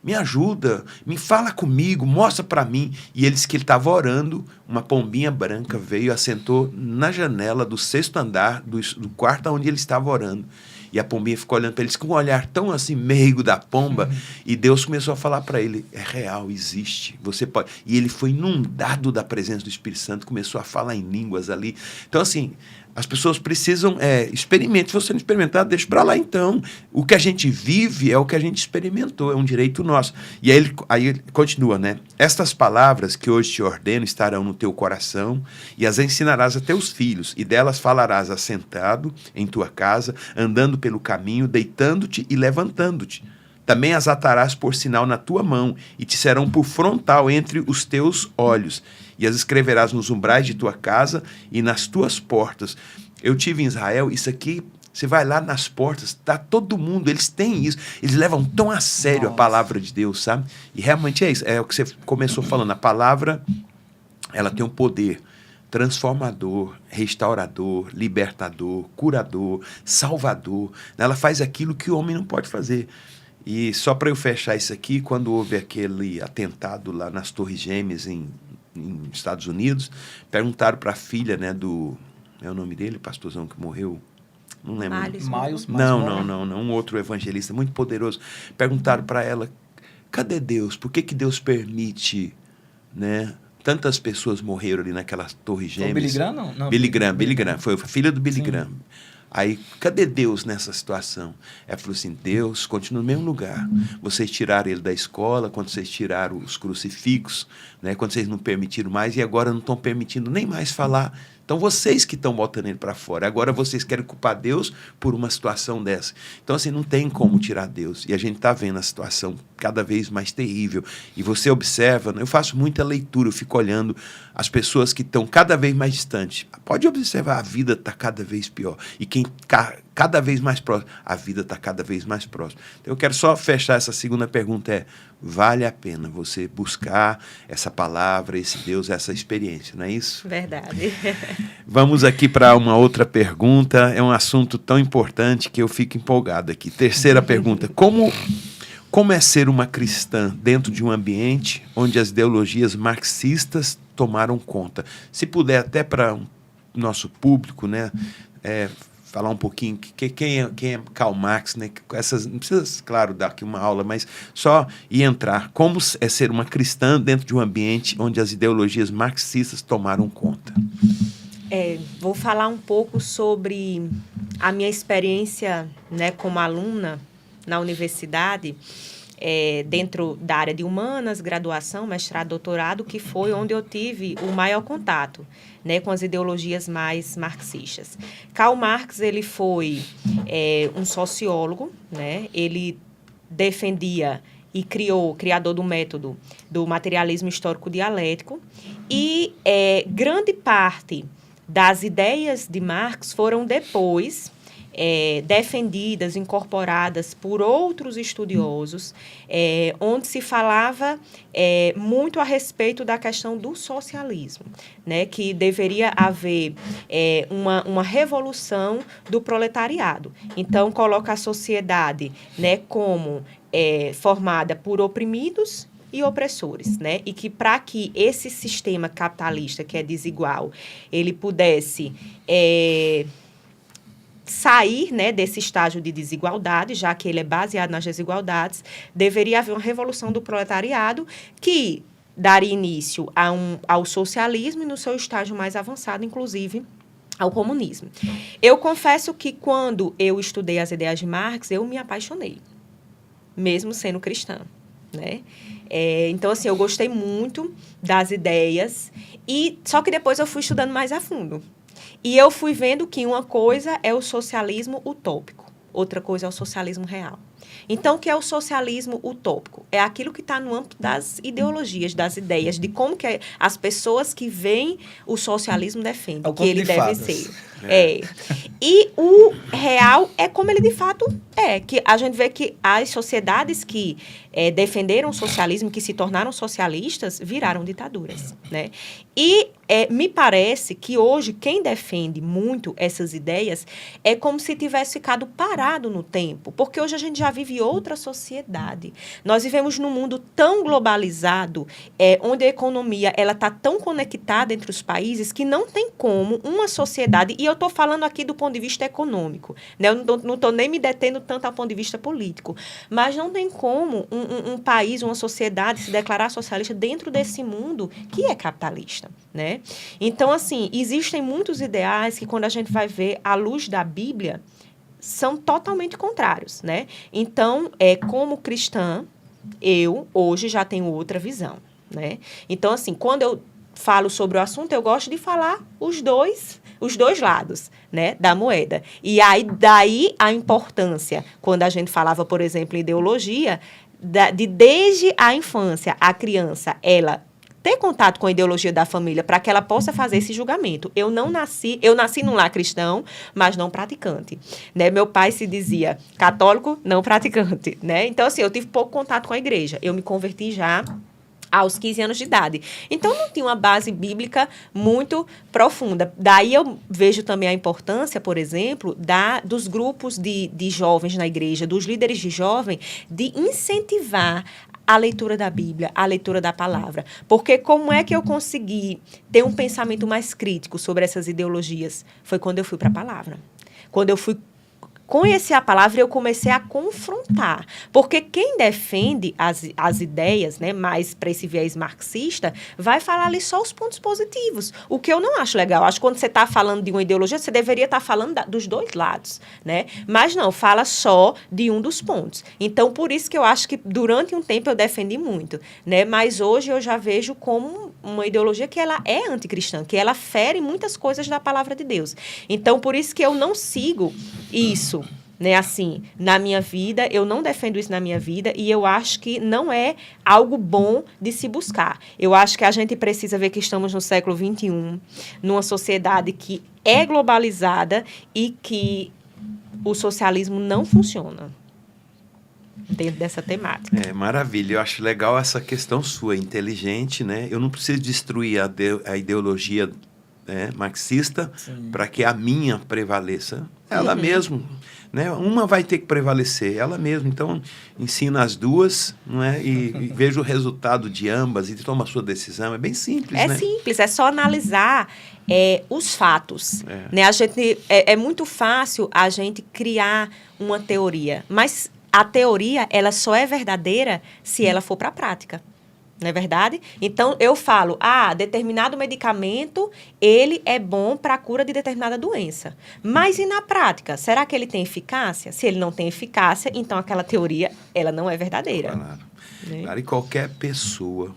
me ajuda, me fala comigo, mostra para mim. E ele disse que ele estava orando, uma pombinha branca veio e assentou na janela do 6º andar, do quarto onde ele estava orando. E a pombinha ficou olhando para ele com um olhar tão assim, meigo da pomba. E Deus começou a falar para ele: é real, existe, você pode. E ele foi inundado da presença do Espírito Santo, começou a falar em línguas ali. Então, assim, as pessoas precisam experimentar. Se você não experimentar, deixa para lá então. O que a gente vive é o que a gente experimentou, é um direito nosso. E aí ele continua, né? Estas palavras que hoje te ordeno estarão no teu coração e as ensinarás a teus filhos, e delas falarás assentado em tua casa, andando pelo caminho, deitando-te e levantando-te. Também as atarás por sinal na tua mão, e te serão por frontal entre os teus olhos, e as escreverás nos umbrais de tua casa e nas tuas portas. Eu tive em Israel, isso aqui, você vai lá nas portas, está todo mundo, eles têm isso, eles levam tão a sério a palavra de Deus, sabe? E realmente é isso, é o que você começou falando, a palavra, ela tem um poder transformador, restaurador, libertador, curador, salvador. Ela faz aquilo que o homem não pode fazer. E só para eu fechar isso aqui, quando houve aquele atentado lá nas Torres Gêmeas em Estados Unidos, perguntaram para a filha, né, é o nome dele, pastorzão que morreu? Não lembro. Miles não, um outro evangelista muito poderoso. Perguntaram para ela: cadê Deus? Por que Deus permite, né, tantas pessoas morreram ali naquelas torres gêmeas. Billy Graham, não? Não, Billy Graham. Foi filho do Billy Sim. Graham. Aí, cadê Deus nessa situação? Ela falou assim, Deus continua no mesmo lugar. Vocês tiraram ele da escola, quando vocês tiraram os crucifixos, né, quando vocês não permitiram mais, e agora não estão permitindo nem mais falar. Então, vocês que estão botando ele para fora. Agora, vocês querem culpar Deus por uma situação dessa. Então, assim, não tem como tirar Deus. E a gente está vendo a situação cada vez mais terrível. E você observa, eu faço muita leitura, eu fico olhando as pessoas que estão cada vez mais distantes. Pode observar, a vida está cada vez pior. E quem cada vez mais próximo, a vida está cada vez mais próxima. Então, eu quero só fechar essa segunda pergunta, vale a pena você buscar essa palavra, esse Deus, essa experiência, não é isso? Verdade. Vamos aqui para uma outra pergunta. É um assunto tão importante que eu fico empolgado aqui. Terceira pergunta. Como é ser uma cristã dentro de um ambiente onde as ideologias marxistas tomaram conta? Se puder, até para o nosso público, né, falar um pouquinho quem é Karl Marx, né? Não precisa, claro, dar aqui uma aula, mas só ir entrar. Como é ser uma cristã dentro de um ambiente onde as ideologias marxistas tomaram conta? Vou falar um pouco sobre a minha experiência, né, como aluna na universidade, dentro da área de humanas, graduação, mestrado, doutorado, que foi onde eu tive o maior contato, né, com as ideologias mais marxistas. Karl Marx, ele foi um sociólogo, né, ele defendia e criador do método do materialismo histórico dialético, e grande parte das ideias de Marx foram depois defendidas, incorporadas por outros estudiosos, onde se falava muito a respeito da questão do socialismo, né, que deveria haver uma revolução do proletariado. Então, coloca a sociedade, né, como formada por oprimidos e opressores, né? E que para que esse sistema capitalista, que é desigual, ele pudesse sair, né, desse estágio de desigualdade, já que ele é baseado nas desigualdades, deveria haver uma revolução do proletariado que daria início ao socialismo e, no seu estágio mais avançado, inclusive, ao comunismo. Eu confesso que, quando eu estudei as ideias de Marx, eu me apaixonei, mesmo sendo cristã, né? Então, assim, eu gostei muito das ideias, só que depois eu fui estudando mais a fundo. E eu fui vendo que uma coisa é o socialismo utópico, outra coisa é o socialismo real. Então, o que é o socialismo utópico? É aquilo que está no âmbito das ideologias, das ideias, de como que as pessoas que veem o socialismo defendem, que ele deve ser. E o real é como ele de fato é, que a gente vê que as sociedades que defenderam o socialismo, que se tornaram socialistas, viraram ditaduras, né? E me parece que hoje quem defende muito essas ideias é como se tivesse ficado parado no tempo, porque hoje a gente já vive outra sociedade. Nós vivemos num mundo tão globalizado, onde a economia ela está tão conectada entre os países, que não tem como uma sociedade, e eu estou falando aqui do ponto de vista econômico, né? Eu não estou nem me detendo tanto ao ponto de vista político, mas não tem como um país, uma sociedade se declarar socialista dentro desse mundo que é capitalista, né? Então, assim, existem muitos ideais que, quando a gente vai ver à luz da Bíblia, são totalmente contrários, né? Então, como cristã, eu hoje já tenho outra visão, né? Então, assim, quando eu falo sobre o assunto, eu gosto de falar os dois lados, né, da moeda. E aí, daí a importância, quando a gente falava, por exemplo, em ideologia, desde a infância, a criança, ela ter contato com a ideologia da família para que ela possa fazer esse julgamento. Eu nasci num lar cristão, mas não praticante, né? Meu pai se dizia católico, não praticante, né? Então, assim, eu tive pouco contato com a igreja. Eu me converti já aos 15 anos de idade. Então, não tinha uma base bíblica muito profunda. Daí eu vejo também a importância, por exemplo, dos grupos de jovens na igreja, dos líderes de jovem, de incentivar a leitura da Bíblia, a leitura da palavra. Porque como é que eu consegui ter um pensamento mais crítico sobre essas ideologias? Foi quando eu fui para a palavra. Quando eu fui conheci a palavra e eu comecei a confrontar. Porque quem defende as ideias, né, mais para esse viés marxista, vai falar ali só os pontos positivos. O que eu não acho legal. Acho que quando você está falando de uma ideologia, você deveria estar falando dos dois lados, né? Mas não, fala só de um dos pontos. Então, por isso que eu acho que durante um tempo eu defendi muito, né? Mas hoje eu já vejo como uma ideologia que ela é anticristã, que ela fere muitas coisas da palavra de Deus. Então, por isso que eu não sigo isso, né, assim, na minha vida, eu não defendo isso na minha vida e eu acho que não é algo bom de se buscar. Eu acho que a gente precisa ver que estamos no século XXI, numa sociedade que é globalizada e que o socialismo não funciona dentro dessa temática. Maravilha. Eu acho legal essa questão sua, inteligente, né? Eu não preciso destruir a ideologia, né, marxista para que a minha prevaleça. Ela mesma, né? Uma vai ter que prevalecer, ela mesma. Então, ensina as duas, não é? E veja o resultado de ambas e toma a sua decisão. É bem simples, né? É simples, é só analisar os fatos. Né? É muito fácil a gente criar uma teoria, mas a teoria ela só é verdadeira se ela for para a prática. Não é verdade? Então, eu falo, determinado medicamento, ele é bom para a cura de determinada doença. Mas e na prática? Será que ele tem eficácia? Se ele não tem eficácia, então aquela teoria, ela não é verdadeira. Claro. Né? Claro, e qualquer pessoa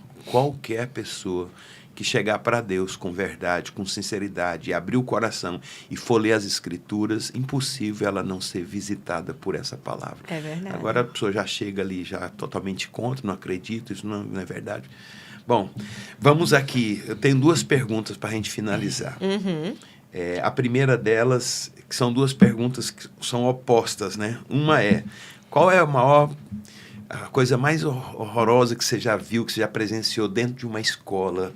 que chegar para Deus com verdade, com sinceridade, e abrir o coração e for ler as Escrituras, impossível ela não ser visitada por essa palavra. É verdade. Agora a pessoa já chega ali, já totalmente contra, não acredito, isso não é verdade. Bom, vamos aqui, eu tenho 2 perguntas para a gente finalizar. A primeira delas, que são 2 perguntas que são opostas, né? Uma é, qual é a coisa mais horrorosa que você já viu, que você já presenciou dentro de uma escola,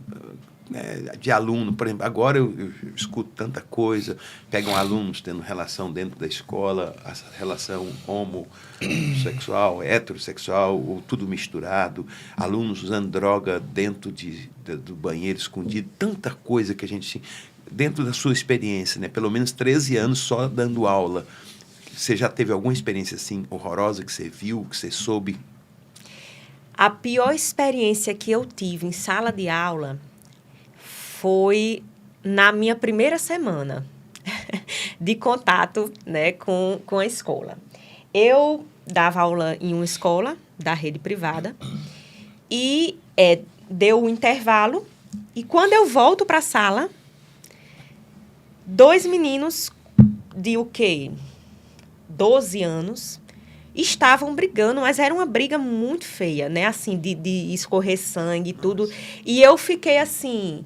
de aluno? Por exemplo, agora eu escuto tanta coisa, pegam alunos tendo relação dentro da escola, a relação homossexual, heterossexual, ou tudo misturado, alunos usando droga dentro do banheiro escondido, tanta coisa que a gente, dentro da sua experiência, né, pelo menos 13 anos só dando aula, você já teve alguma experiência assim horrorosa que você viu, que você soube? A pior experiência que eu tive em sala de aula foi na minha primeira semana de contato, né, com a escola. Eu dava aula em uma escola da rede privada e deu um intervalo e quando eu volto para a sala, 2 meninos de o quê? 12 anos, estavam brigando, mas era uma briga muito feia, né? Assim, de escorrer sangue e tudo. E eu fiquei assim,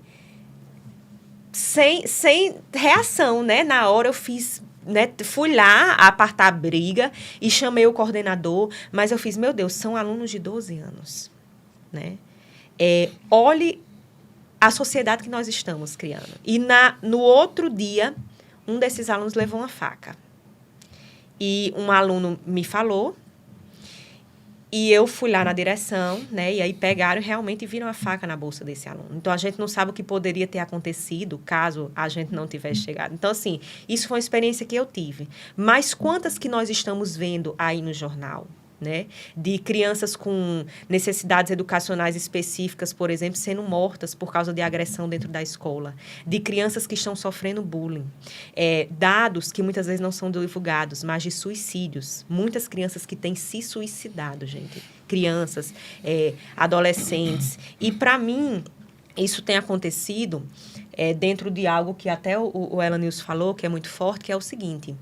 sem reação, né? Na hora eu fiz, né? Fui lá apartar a briga e chamei o coordenador, mas eu fiz, meu Deus, são alunos de 12 anos, né? Olhe a sociedade que nós estamos criando. E no outro dia, um desses alunos levou uma faca. E um aluno me falou, e eu fui lá na direção, né? E aí pegaram e realmente viram a faca na bolsa desse aluno. Então, a gente não sabe o que poderia ter acontecido caso a gente não tivesse chegado. Então, assim, isso foi uma experiência que eu tive. Mas quantas que nós estamos vendo aí no jornal? Né? De crianças com necessidades educacionais específicas, por exemplo, sendo mortas por causa de agressão dentro da escola. De crianças que estão sofrendo bullying. Dados que muitas vezes não são divulgados, mas de suicídios. Muitas crianças que têm se suicidado, gente. Crianças, adolescentes. E, para mim, isso tem acontecido dentro de algo que até o Elanils falou, que é muito forte, que é o seguinte...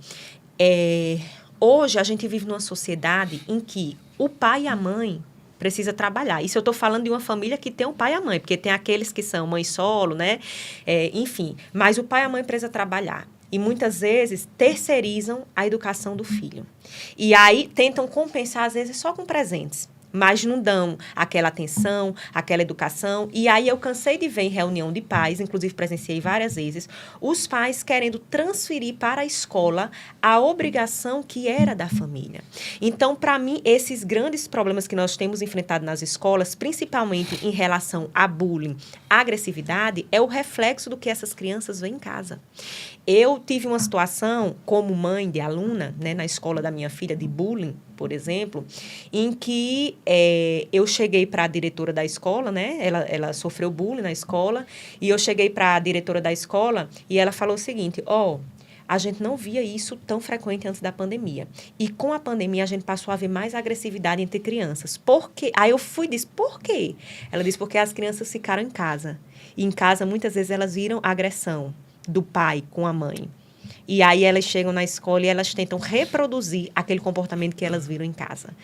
Hoje, a gente vive numa sociedade em que o pai e a mãe precisam trabalhar. Isso eu estou falando de uma família que tem um pai e a mãe, porque tem aqueles que são mãe solo, né? Enfim, mas o pai e a mãe precisam trabalhar. E, muitas vezes, terceirizam a educação do filho. E aí, tentam compensar, às vezes, só com presentes. mas não dão aquela atenção, aquela educação. E aí eu cansei de ver em reunião de pais, inclusive presenciei várias vezes, os pais querendo transferir para a escola a obrigação que era da família. Então, para mim, esses grandes problemas que nós temos enfrentado nas escolas, principalmente em relação a bullying, a agressividade, é o reflexo do que essas crianças veem em casa. Eu tive uma situação, como mãe de aluna, né, na escola da minha filha, de bullying, por exemplo, em que eu cheguei para a diretora da escola, né, ela sofreu bullying na escola, e eu cheguei para a diretora da escola e ela falou o seguinte: a gente não via isso tão frequente antes da pandemia. E com a pandemia, a gente passou a ver mais agressividade entre crianças. Por quê? Aí eu fui e disse, por quê? Ela disse, porque as crianças ficaram em casa. E em casa, muitas vezes, elas viram agressão do pai com a mãe. E aí elas chegam na escola e elas tentam reproduzir aquele comportamento que elas viram em casa.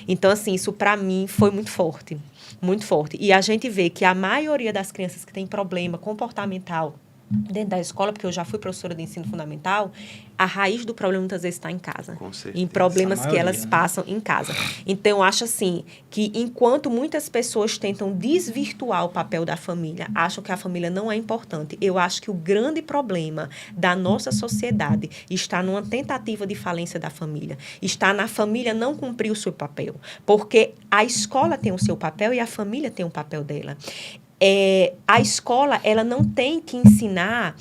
Então, assim, isso para mim foi muito forte. Muito forte. E a gente vê que a maioria das crianças que tem problema comportamental dentro da escola, porque eu já fui professora de ensino fundamental, a raiz do problema muitas vezes está em casa. Com certeza. Em problemas que elas passam em casa. Então, eu acho assim, que enquanto muitas pessoas tentam desvirtuar o papel da família, acham que a família não é importante, eu acho que o grande problema da nossa sociedade está numa tentativa de falência da família. Está na família não cumprir o seu papel. Porque a escola tem o seu papel e a família tem o papel dela. A escola, ela não tem que ensinar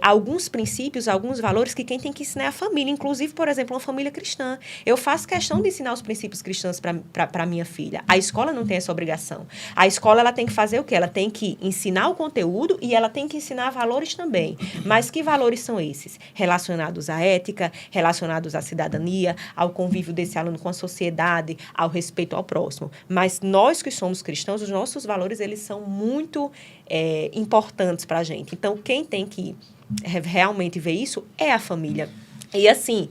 alguns princípios, alguns valores que quem tem que ensinar é a família. Inclusive, por exemplo, uma família cristã. Eu faço questão de ensinar os princípios cristãos para minha filha. A escola não tem essa obrigação. A escola, ela tem que fazer o quê? Ela tem que ensinar o conteúdo e ela tem que ensinar valores também. Mas que valores são esses? Relacionados à ética, relacionados à cidadania, ao convívio desse aluno com a sociedade, ao respeito ao próximo. Mas nós que somos cristãos, os nossos valores, eles são muito importantes para a gente. Então, quem tem que realmente ver isso é a família. E, assim,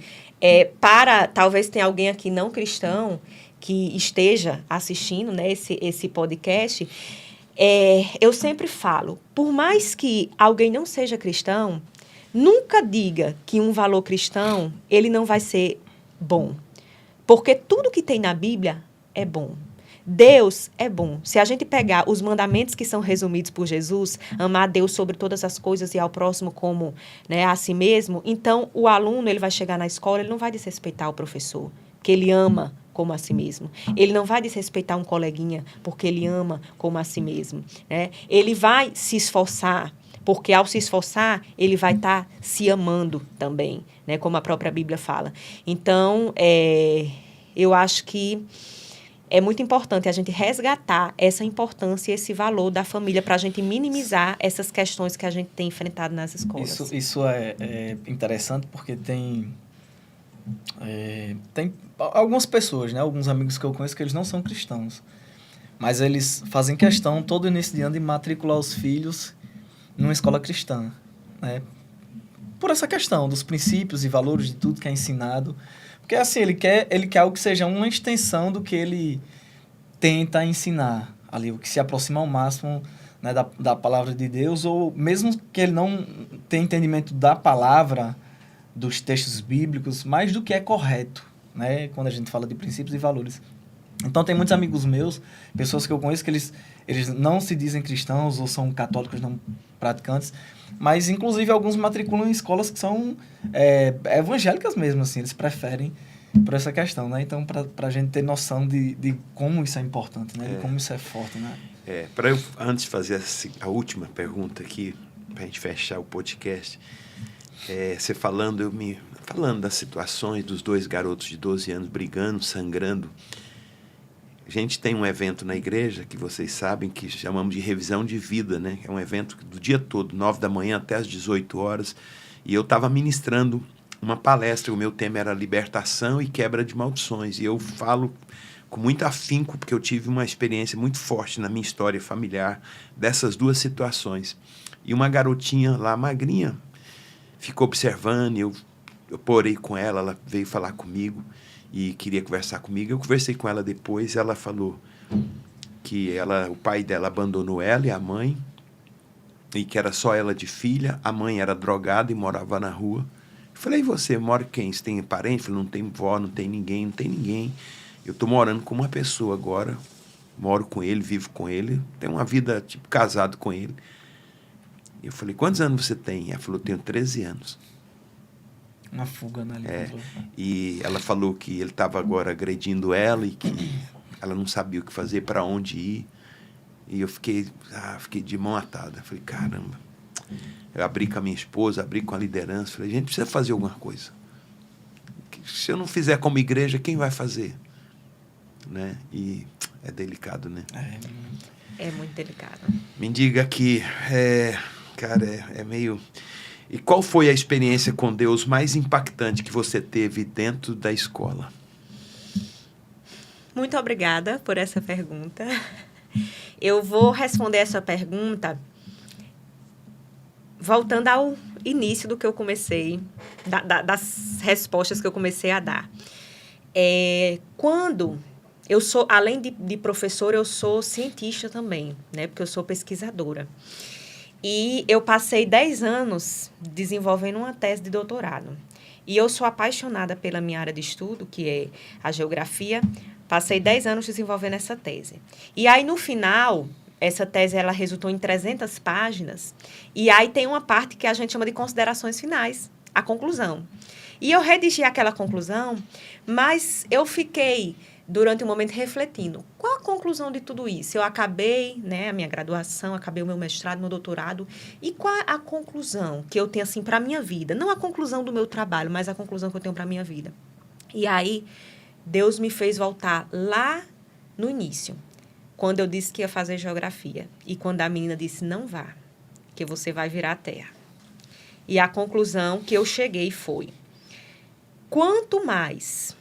talvez tenha alguém aqui não cristão que esteja assistindo, né, esse podcast, eu sempre falo, por mais que alguém não seja cristão, nunca diga que um valor cristão, ele não vai ser bom. Porque tudo que tem na Bíblia é bom. Deus é bom. Se a gente pegar os mandamentos que são resumidos por Jesus, amar a Deus sobre todas as coisas e ao próximo como, né, a si mesmo, então o aluno, ele vai chegar na escola, ele não vai desrespeitar o professor, porque ele ama como a si mesmo. Ele não vai desrespeitar um coleguinha, porque ele ama como a si mesmo, né? Ele vai se esforçar, porque ao se esforçar, ele vai estar se amando também, né, como a própria Bíblia fala. Então, eu acho que é muito importante a gente resgatar essa importância e esse valor da família para a gente minimizar essas questões que a gente tem enfrentado nas escolas. Isso é interessante porque tem algumas pessoas, né, alguns amigos que eu conheço que eles não são cristãos, mas eles fazem questão todo início de ano de matricular os filhos numa escola cristã, né, por essa questão dos princípios e valores de tudo que é ensinado. Porque, assim, ele quer algo que seja uma extensão do que ele tenta ensinar ali, o que se aproxima ao máximo, né, da palavra de Deus, ou mesmo que ele não tenha entendimento da palavra, dos textos bíblicos, mais do que é correto, né, quando a gente fala de princípios e valores. Então, tem muitos amigos meus, pessoas que eu conheço, que eles não se dizem cristãos ou são católicos não praticantes, mas, inclusive, alguns matriculam em escolas que são evangélicas mesmo, assim, eles preferem por essa questão, né? Então, para a gente ter noção de como isso é importante, né? De como isso é forte, né? Antes de fazer a última pergunta aqui, para a gente fechar o podcast, você falando das situações dos dois garotos de 12 anos brigando, sangrando. A gente tem um evento na igreja, que vocês sabem, que chamamos de revisão de vida, né? É um evento do dia todo, 9 da manhã até as 18 horas. E eu estava ministrando uma palestra, o meu tema era libertação e quebra de maldições. E eu falo com muito afinco, porque eu tive uma experiência muito forte na minha história familiar dessas duas situações. E uma garotinha lá, magrinha, ficou observando, eu porei com ela veio falar comigo e queria conversar comigo. Eu conversei com ela depois, ela falou que o pai dela abandonou ela e a mãe, e que era só ela de filha, a mãe era drogada e morava na rua. Eu falei, e você mora com quem? Você tem parente? Eu falei, não tem vó, não tem ninguém. Eu estou morando com uma pessoa agora, moro com ele, vivo com ele, tenho uma vida, tipo, casado com ele. E eu falei, quantos anos você tem? Ela falou, tenho 13 anos. Uma fuga, né? E ela falou que ele estava agora agredindo ela e que ela não sabia o que fazer, para onde ir. E eu fiquei de mão atada. Falei, caramba. Eu abri com a minha esposa, abri com a liderança. Falei, gente, precisa fazer alguma coisa. Se eu não fizer como igreja, quem vai fazer? Né? E é delicado, né? É muito delicado. Me diga aqui, cara, é meio... E qual foi a experiência com Deus mais impactante que você teve dentro da escola? Muito obrigada por essa pergunta. Eu vou responder essa pergunta voltando ao início do que eu comecei, das respostas que eu comecei a dar. Quando eu sou, além de professora, eu sou cientista também, né? Porque eu sou pesquisadora. E eu passei 10 anos desenvolvendo uma tese de doutorado. E eu sou apaixonada pela minha área de estudo, que é a geografia. Passei 10 anos desenvolvendo essa tese. E aí, no final, essa tese ela resultou em 300 páginas. E aí tem uma parte que a gente chama de considerações finais, a conclusão. E eu redigi aquela conclusão, mas eu fiquei, durante um momento, refletindo. Qual a conclusão de tudo isso? Eu acabei, né, a minha graduação, acabei o meu mestrado, meu doutorado. E qual a conclusão que eu tenho, assim, para a minha vida? Não a conclusão do meu trabalho, mas a conclusão que eu tenho para a minha vida. E aí, Deus me fez voltar lá no início, quando eu disse que ia fazer geografia. E quando a menina disse, não vá, que você vai virar a terra. E a conclusão que eu cheguei foi, quanto mais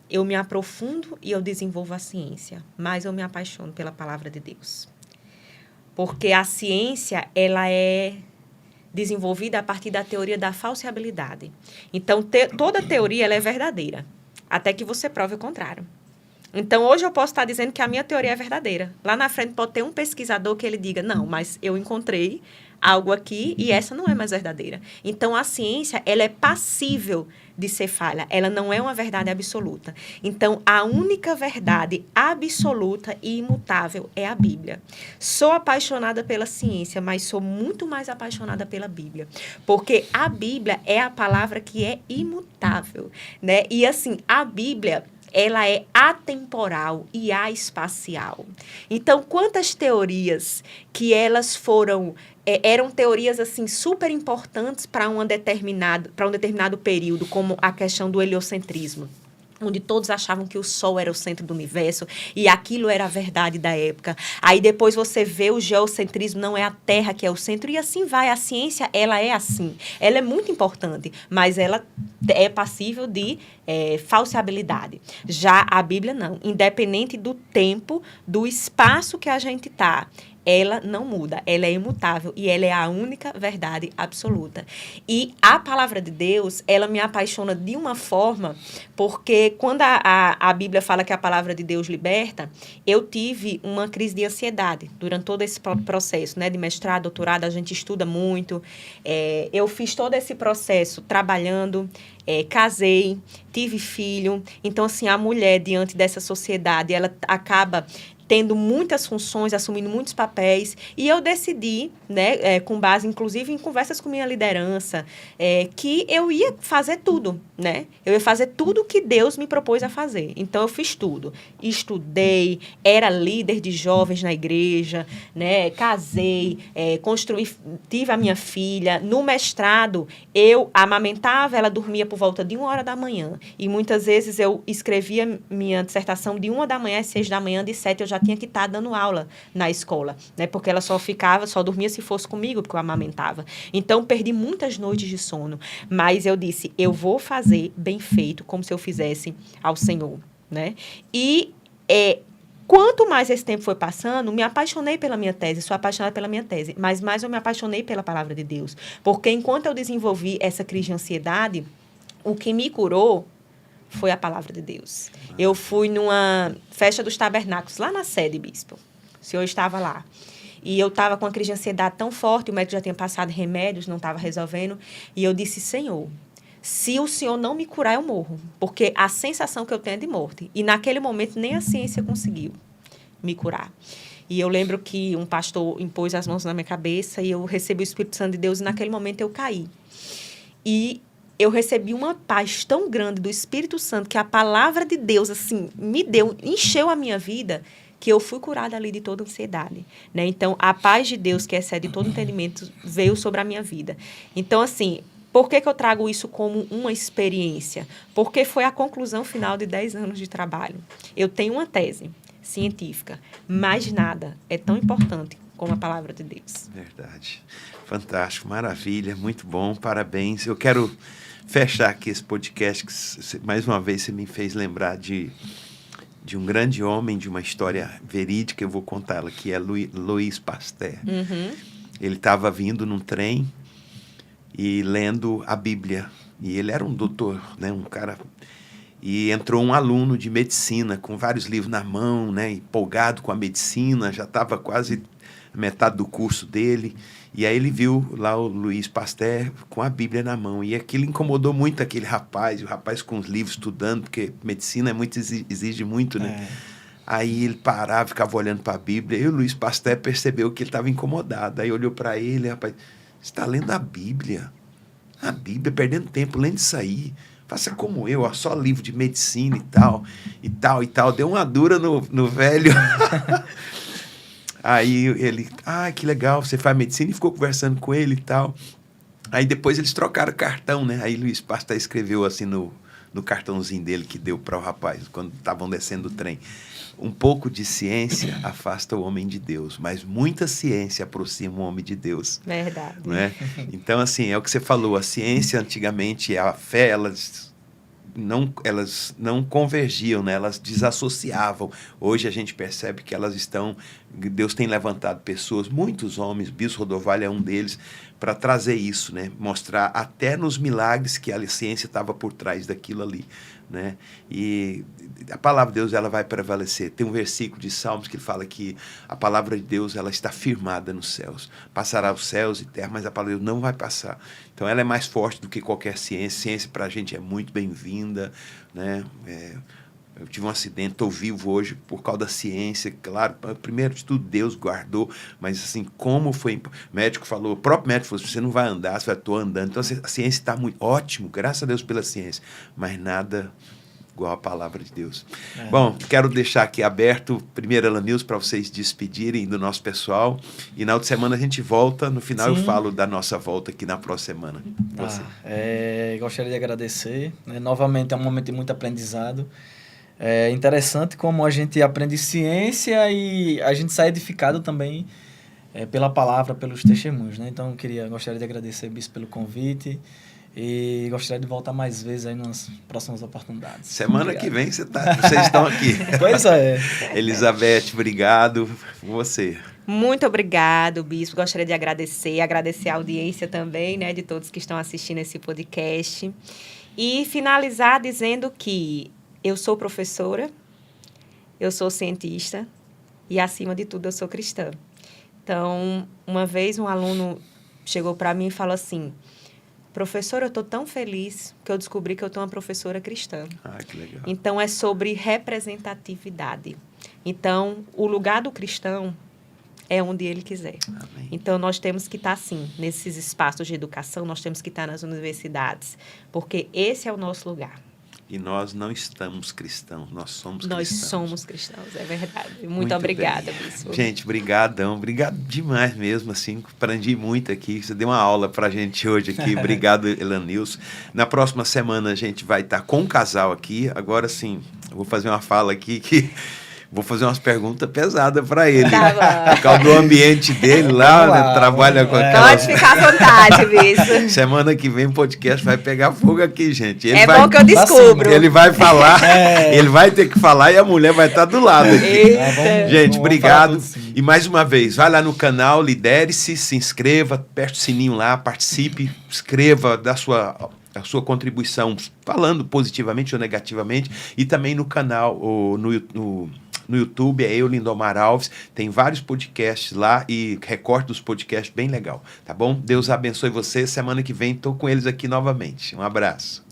eu me aprofundo e eu desenvolvo a ciência, mais eu me apaixono pela palavra de Deus. Porque a ciência, ela é desenvolvida a partir da teoria da falseabilidade. Então, toda teoria ela é verdadeira, até que você prove o contrário. Então, hoje eu posso estar dizendo que a minha teoria é verdadeira. Lá na frente pode ter um pesquisador que ele diga, não, mas eu encontrei algo aqui e essa não é mais verdadeira. Então, a ciência, ela é passível de ser falha. Ela não é uma verdade absoluta. Então, a única verdade absoluta e imutável é a Bíblia. Sou apaixonada pela ciência, mas sou muito mais apaixonada pela Bíblia. Porque a Bíblia é a palavra que é imutável, né? E, assim, a Bíblia, ela é atemporal e espacial. Então, quantas teorias que elas foram... eram teorias, assim, super importantes para um determinado período, como a questão do heliocentrismo, onde todos achavam que o Sol era o centro do universo e aquilo era a verdade da época. Aí depois você vê o geocentrismo, não é a Terra que é o centro, e assim vai. A ciência, ela é assim. Ela é muito importante, mas ela é passível de falseabilidade. Já a Bíblia, não. Independente do tempo, do espaço que a gente está, ela não muda, ela é imutável e ela é a única verdade absoluta. E a palavra de Deus, ela me apaixona de uma forma, porque quando a Bíblia fala que a palavra de Deus liberta, eu tive uma crise de ansiedade durante todo esse processo, né, de mestrado, doutorado, a gente estuda muito. Eu fiz todo esse processo trabalhando, casei, tive filho. Então, assim, a mulher, diante dessa sociedade, ela acaba tendo muitas funções, assumindo muitos papéis, e eu decidi, né, com base, inclusive, em conversas com minha liderança, que eu ia fazer tudo, né? Eu ia fazer tudo que Deus me propôs a fazer. Então, eu fiz tudo. Estudei, era líder de jovens na igreja, né? Casei, construí, tive a minha filha. No mestrado, eu amamentava, ela dormia por volta de 1h da manhã. E muitas vezes eu escrevia minha dissertação de 1h da manhã às 6h da manhã, de 7h eu já tinha que estar dando aula na escola, né? Porque ela só dormia se fosse comigo, porque eu amamentava. Então, perdi muitas noites de sono. Mas eu disse, eu vou fazer bem feito, como se eu fizesse ao Senhor, né? E quanto mais esse tempo foi passando, me apaixonei pela minha tese, sou apaixonada pela minha tese, mas mais eu me apaixonei pela palavra de Deus. Porque enquanto eu desenvolvi essa crise de ansiedade, o que me curou foi a palavra de Deus. Eu fui numa festa dos tabernáculos, lá na sede, bispo. O senhor estava lá. E eu estava com uma crise de ansiedade tão forte, o médico já tinha passado remédios, não estava resolvendo. E eu disse, Senhor, se o senhor não me curar, eu morro. Porque a sensação que eu tenho é de morte. E naquele momento nem a ciência conseguiu me curar. E eu lembro que um pastor impôs as mãos na minha cabeça e eu recebi o Espírito Santo de Deus e naquele momento eu caí. E eu recebi uma paz tão grande do Espírito Santo que a palavra de Deus, assim, me deu, encheu a minha vida, que eu fui curada ali de toda ansiedade, né? Então, a paz de Deus, que excede todo entendimento, veio sobre a minha vida. Então, assim, por que eu trago isso como uma experiência? Porque foi a conclusão final de 10 anos de trabalho. Eu tenho uma tese científica, mas nada é tão importante como a palavra de Deus. Verdade. Fantástico, maravilha, muito bom, parabéns. Eu quero fechar aqui esse podcast, que mais uma vez você me fez lembrar de um grande homem, de uma história verídica, eu vou contá-la, que é Louis Pasteur. Uhum. Ele estava vindo num trem e lendo a Bíblia. E ele era um doutor, né, um cara... E entrou um aluno de medicina com vários livros na mão, né, empolgado com a medicina, já estava quase metade do curso dele. E aí ele viu lá o Louis Pasteur com a Bíblia na mão. E aquilo incomodou muito aquele rapaz, o rapaz com os livros estudando, porque medicina é muito, exige muito, né? Aí ele parava, ficava olhando para a Bíblia. E o Louis Pasteur percebeu que ele estava incomodado. Aí olhou para ele, rapaz, você está lendo a Bíblia? A Bíblia, perdendo tempo, lendo isso aí. Faça como eu, ó, só livro de medicina e tal, e tal, e tal. Deu uma dura no velho. Aí ele, que legal, você faz medicina, e ficou conversando com ele e tal. Aí depois eles trocaram cartão, né? Aí Louis Pasteur escreveu assim no cartãozinho dele que deu para o rapaz, quando estavam descendo o trem. Um pouco de ciência afasta o homem de Deus, mas muita ciência aproxima o homem de Deus. Verdade. Não é? Então, assim, é o que você falou, a ciência antigamente, a fé, elas não convergiam, né? Elas desassociavam. Hoje a gente percebe que elas estão... Deus tem levantado pessoas, muitos homens, Bispo Rodovalho é um deles, para trazer isso, né? Mostrar até nos milagres que a ciência estava por trás daquilo ali, né? E a palavra de Deus, ela vai prevalecer. Tem um versículo de Salmos que fala que a palavra de Deus, ela está firmada nos céus. Passará os céus e terra, mas a palavra de Deus não vai passar. Então ela é mais forte do que qualquer ciência. Ciência para a gente é muito bem-vinda, né? Eu tive um acidente, estou vivo hoje por causa da ciência, claro, primeiro de tudo Deus guardou, mas assim, como foi, o médico falou, o próprio médico falou, você não vai andar, você vai, estou andando, então a ciência está muito, ótimo, graças a Deus pela ciência, mas nada igual a palavra de Deus. Bom, quero deixar aqui aberto, primeiro Ela News, para vocês despedirem do nosso pessoal, e na outra semana a gente volta, no final eu falo da nossa volta aqui na próxima semana. Gostaria de agradecer, né? Novamente é um momento de muito aprendizado. É interessante como a gente aprende ciência e a gente sai edificado também pela palavra, pelos testemunhos, né? Então, gostaria de agradecer, Bispo, pelo convite e gostaria de voltar mais vezes aí nas próximas oportunidades. Semana que vem vocês estão aqui. Pois é. Elizabeth, obrigado. Você. Muito obrigado, Bispo. Gostaria de agradecer a audiência também, né, de todos que estão assistindo esse podcast. E finalizar dizendo que eu sou professora, eu sou cientista e, acima de tudo, eu sou cristã. Então, uma vez um aluno chegou para mim e falou assim, professora, eu estou tão feliz que eu descobri que eu estou uma professora cristã. Que legal. Então, é sobre representatividade. Então, o lugar do cristão é onde ele quiser. Amém. Então, nós temos que estar, sim, nesses espaços de educação, nós temos que estar nas universidades, porque esse é o nosso lugar. E nós não estamos cristãos, nós somos cristãos. Nós somos cristãos, é verdade. Muito obrigada, Bispo. Gente, obrigado demais mesmo, assim, aprendi muito aqui, você deu uma aula pra gente hoje aqui, obrigado, Elanilson. Na próxima semana a gente vai estar com um casal aqui, agora sim, eu vou fazer uma fala aqui que... Vou fazer umas perguntas pesadas para ele. Por causa do ambiente dele lá, né? Trabalha com aquelas... Pode ficar à vontade, Bispo. Semana que vem o podcast vai pegar fogo aqui, gente. Ele bom que eu descubro. Ele vai falar, ele vai ter que falar e a mulher vai estar do lado aqui. Gente, obrigado. E mais uma vez, vai lá no canal, lidere-se, se inscreva, aperte o sininho lá, participe, escreva da a sua contribuição, falando positivamente ou negativamente, e também no canal, ou no no YouTube, é eu, Lindomar Alves. Tem vários podcasts lá e recorte dos podcasts bem legal, tá bom? Deus abençoe você. Semana que vem estou com eles aqui novamente. Um abraço.